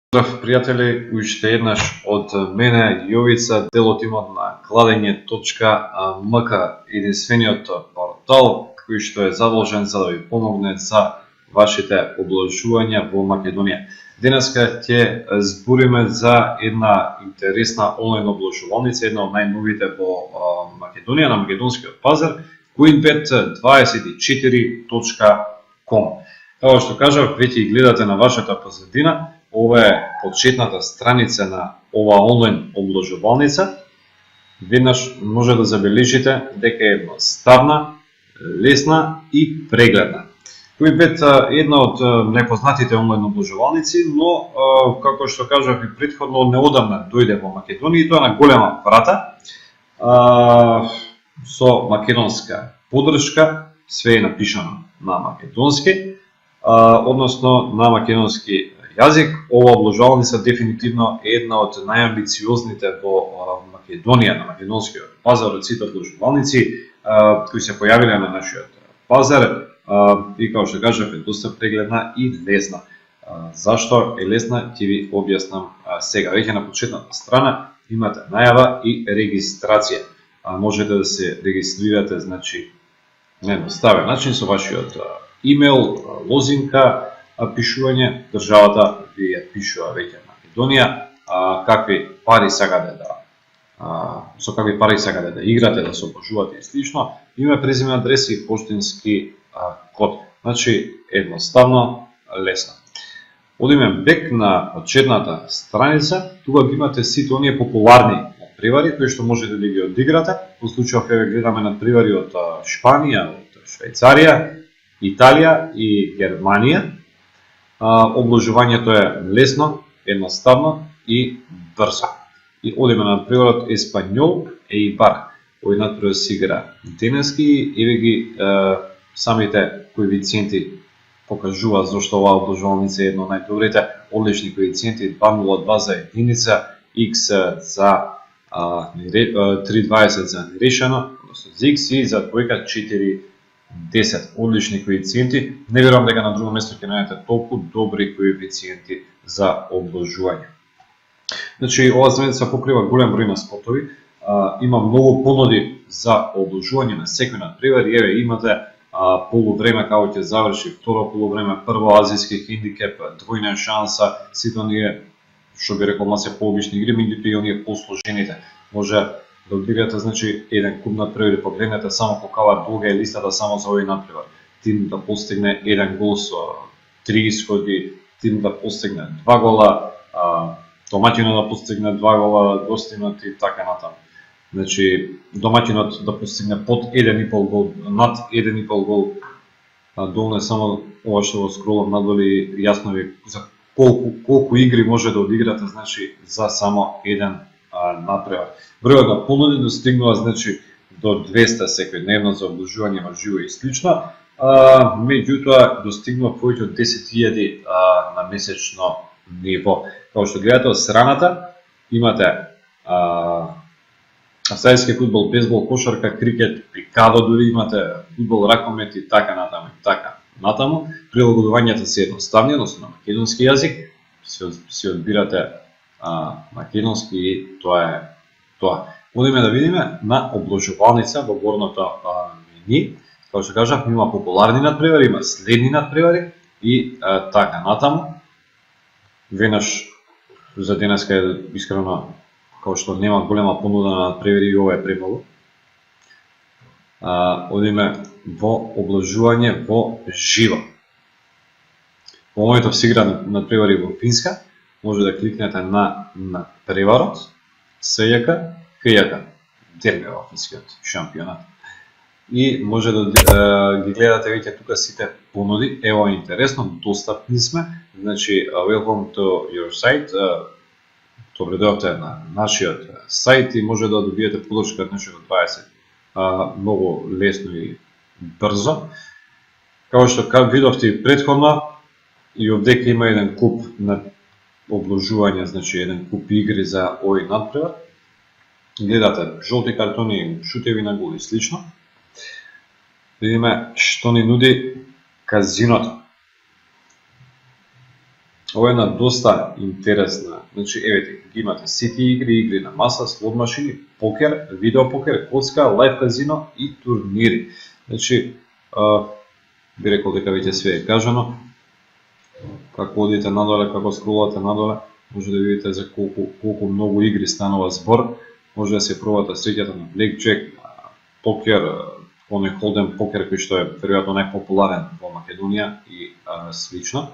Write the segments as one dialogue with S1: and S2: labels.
S1: Поздрав, пријатели, уште еднаш од мене, Јовица, дел од тимот на кладење.мк, единствениот портал кој што е задолжен за да ви помогне за вашите обложувања во Македонија. Денеска ќе збориме за една интересна онлайн обложувалница, една од најновите во Македонија, на македонскиот пазар, queenbet24.com. Како што кажав, веќе ги гледате на вашата позадина. Ова е почетната страница на ова онлайн обложувалница. Веднаш може да забележите дека е едноставна, лесна и прегледна. Queenbet е една од непознатите онлайн обложувалници, но како што кажав и претходно, неодамна дојде во Македонија и тоа на голема врата, со македонска поддршка, све е напишано на македонски, односно на македонски јазик. Ова обложувалница дефинитивно е една од најамбициозните во Македонија, на македонскиот пазар од сите обложувалници кои се појавиле на нашиот пазар, и како што кажав, е доста прегледна и лесна. Зашто е лесна, ќе ви објаснам сега. Веќе на почетната страна имате најава и регистрација. Можете да се регистрирате, значи, на едноставен начин со вашиот имейл, лозинка, пишување, државата ви ја пишува веќе Македонија, какви пари сакате со какви пари сакате да играте, да се обложувате и слично, име, презиме, адреса и поштински код. Значи, едноставно, лесно. Одиме бек на почетната страница, тука ги имате сите оние популарни надпревари кои што можете да ги одиграте. Во случајов еве гледаме надпревари од Шпанија, од Швајцарија, Италија и Германија. Обложувањето е лесно, едноставно и брзо. И одиме на надпреварот Еспањол Ејбар. Овој надпревар се игра денески, еве ги самите коефициенти покажува зашто оваа обложувалница е една од најдобрите. Одлични коефициенти 2.02 за единица, X за 3.20 за нерешено, односно за X и за двојка 4.10. Одлични коефициенти. Не верувам дека на друго место ќе најдете толку добри коефициенти за обложување. Значи, ова страница покрива голем број на спортови. Има многу понуди за обложување на секој надпревар. Еве имате полувреме како ќе заврши, второ полувреме, прво азијски хендикеп, двојна шанса, сите оние што би рекол се пообични игри, меѓутоа и оние посложените. Може да одиграте, значи, еден куп надпревари, погледнете само колкава долга е листата само за овој надпревар. Тим да постигне еден гол со 3 исходи, тим да постигне 2 гола, домаќинот да постигне 2 гола, гостинот и така натаму. Значи, домаќинот да постигне под 1,5 гол, над 1,5 гол. Долно е само ова што го скролам надолу, јасно ви за колку игри може да одиграте, значи, за само еден надпревар. Бројот на понуди достигнува, значи, до 200 секојдневно за обложување во живо и слично, меѓутоа достигнува повеќе од 10.000 на месечно ниво. Како што гледате од страната, имате австралијски фудбал, бейсбол, кошарка, крикет, пикадо, дури имате фудбал, ракомет и така натаму и така натаму. Прилагодувањата се едноставни, односно на македонски јазик, си одбирате македонски и тоа е тоа. Одиме да видиме на обложувалница во горното мени. Како што кажав, има популарни надпревари, има следни надпревари и така натаму. Веднаш за денеска е искрено, како што нема голема понуда на надпревари, и ова е премногу. Одиме во обложување во живо. Во моментов се игра надпревари во Финска. Може да кликнете на надпреварот СЈК ХЈК, дерби во финскиот шампионат. И може да ги гледате веќе тука сите понуди. Ево е интересно, достапни сме. Значи, welcome to your site. Добре дојдовте на нашиот сајт и може да добиете поддршка од нашиот 20 многу лесно и брзо. Како што видовте и претходно, и овдека има еден куп на обложување, значи еден куп игри за овој надпревар. Гледате жолти картони, шутеви на гол и слично. Видиме што ни нуди казиното. Ова е една доста интересна. Значи, евете, ги имате сите игри на маса, слот машини, покер, видеопокер, коцка, лайв казино и турнири. Значи, би рекол дека веќе све е кажано. Како одите надоле, како скролате надоле, може да видите за колку многу игри станува збор. Може да се пробате среќата на блекджек, покер, оној холден покер кој што е веројатно најпопуларен во Македонија и слично.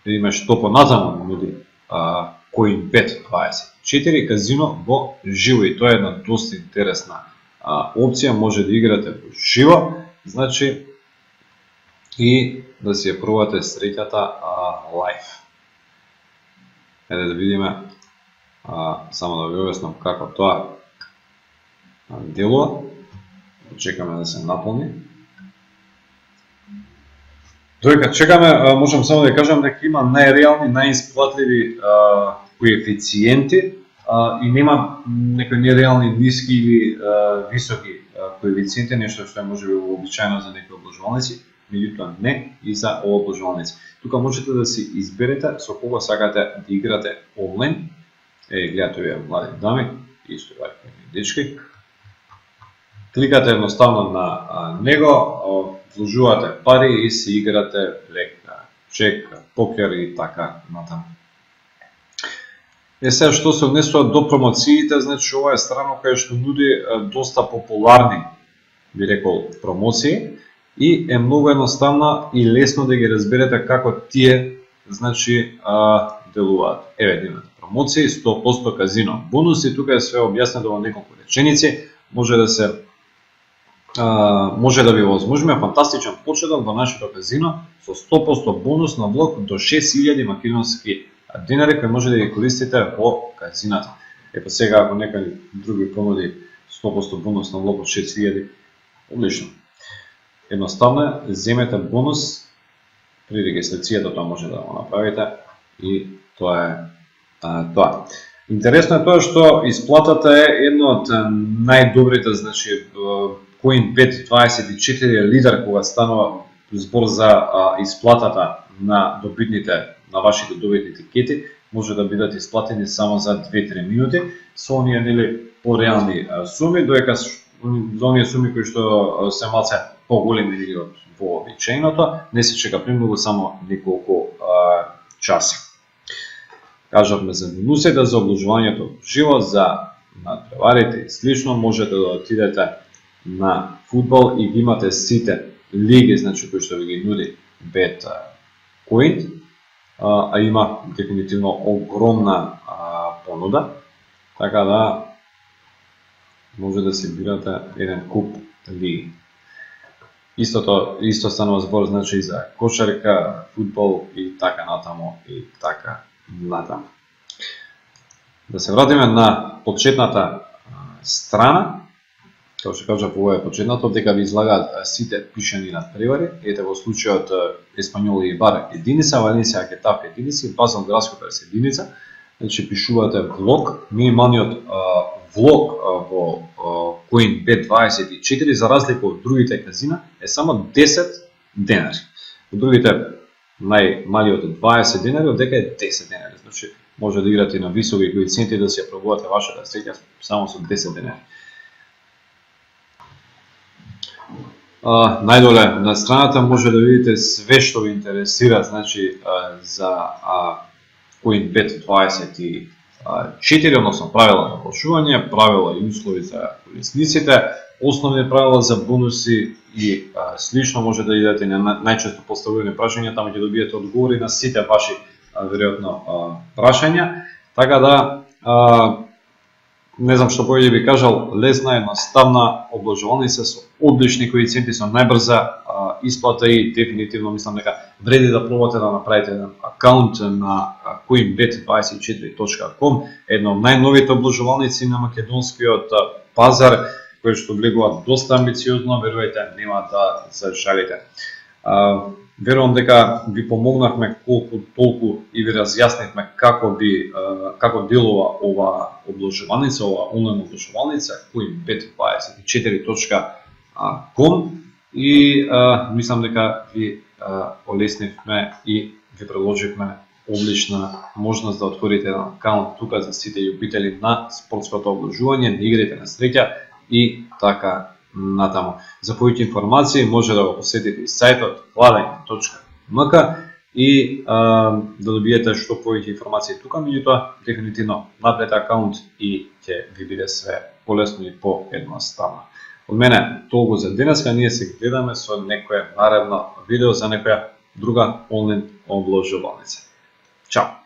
S1: Видиме што понатаму нуди CoinBet 24 казино во живо и тоа е една доста интересна опција, може да играте во живо, значи и да си ја пробате среќата лайв. Еде да видиме, само да ви објаснам како тоа делува. Чекаме да се наполни. Додека чекаме, можам само да кажам дека има најреални, најисплатливи коефициенти и нема некои нереални ниски или високи коефициенти, нешто што е можеби вообичаено за некои обложувалници, меѓутоа не и за ова обложувалници. Тука можете да си изберете со кого сакате да играте онлайн. Гледате овие млади дами, исто вака дечки. Кликате едноставно на него, вложувате пари и си играте блек, чек, покер и така натаму. Сега што се однесува до промоциите, значи ова е страна кај што нуди доста популарни, би рекол, промоции и е многу едноставно и лесно да ги разберете како тие, значи, делуваат. Еве, имате промоции, 100% казино бонуси, тука е све објаснето во неколку реченици, може да ви возможиме фантастичен почеток во нашето казино со 100% бонус на влог до 6000 македонски денари кои може да ги користите во казината. Епа сега ако некој други понуди 100% бонус на влог од 6000, одлично. Едноставно земете бонус при регистрацијата, тоа може да го направите и тоа е тоа. Интересно е тоа што исплатата е едно од најдобрите, значи CoinBet 24 е лидер кога станува збор за исплатата на добитните, на вашите добитни тикети, може да бидат исплатени само за 2-3 минути со оние нели пореални суми, додека за оние суми кои што се малце поголеми или од вообичаеното, не се чека премногу, само неколку часи. Кажавме за бонусите, за обложувањето живо, за надпреварите и слично, можете да отидете на фудбал и ги имате сите лиги, значи кои што ви ги нуди BetCoin, а има дефинитивно огромна понуда, така да може да си бирате еден куп лиги. Исто станува збор, значи и за кошарка, фудбал и така натаму и така натаму. Да се вратиме на почетната страна. Како што кажав, ова е почетната, дека ви излагаат сите пишани надпревари. Ете во случајот Еспањол и Бар единица, Валенсија Гетафе единица и Базел Граскоперс единица. Значи пишувате влог, минималниот влог во CoinBet 24 за разлика од другите казина е само 10 денари. Во другите најмалиот е 20 денари, од дека е 10 денари. Значи може да играте на високи коефициенти да се пробувате вашата среќа само со 10 денари. Најдоле на страната може да видите све што ви интересира, значи за CoinBet 24, односно правила на оглашување, правила и услови за колесниците, основни правила за бонуси и слично. Може да идете на најчесто поставувани прашања, таму ќе добиете одговори на сите ваши веројатно прашања, така да не знам што повеќе би кажал, лесна, едноставна обложувалница со одлични коефициенти, со најбрза исплата и дефинитивно мислам дека вреди да пробате да направите еден акаунт на coinbet24.com, една од најновите обложувалници на македонскиот пазар, кои што влегуваат доста амбициозно, верувајте, нема да зажалите. Верувам дека ви помогнавме колку толку и ви разјаснивме како делува ова обложувалница, ова онлайн обложувалница coinbet24.com и мислам дека ви олеснивме и ви предложивме одлична можност да отворите еден акаунт тука за сите љубители на спортското обложување, на игрите на среќа и така натаму. За повеќе информации може да го посетите и сајтот владање.mk и да добиете што повеќе информации тука, меѓутоа дефинитивно направете акаунт и ќе ви биде све полесно и поедноставно. Од мене толку за денеска, ние се гледаме со некое наредно видео за некоја друга онлайн обложувалница. Чао!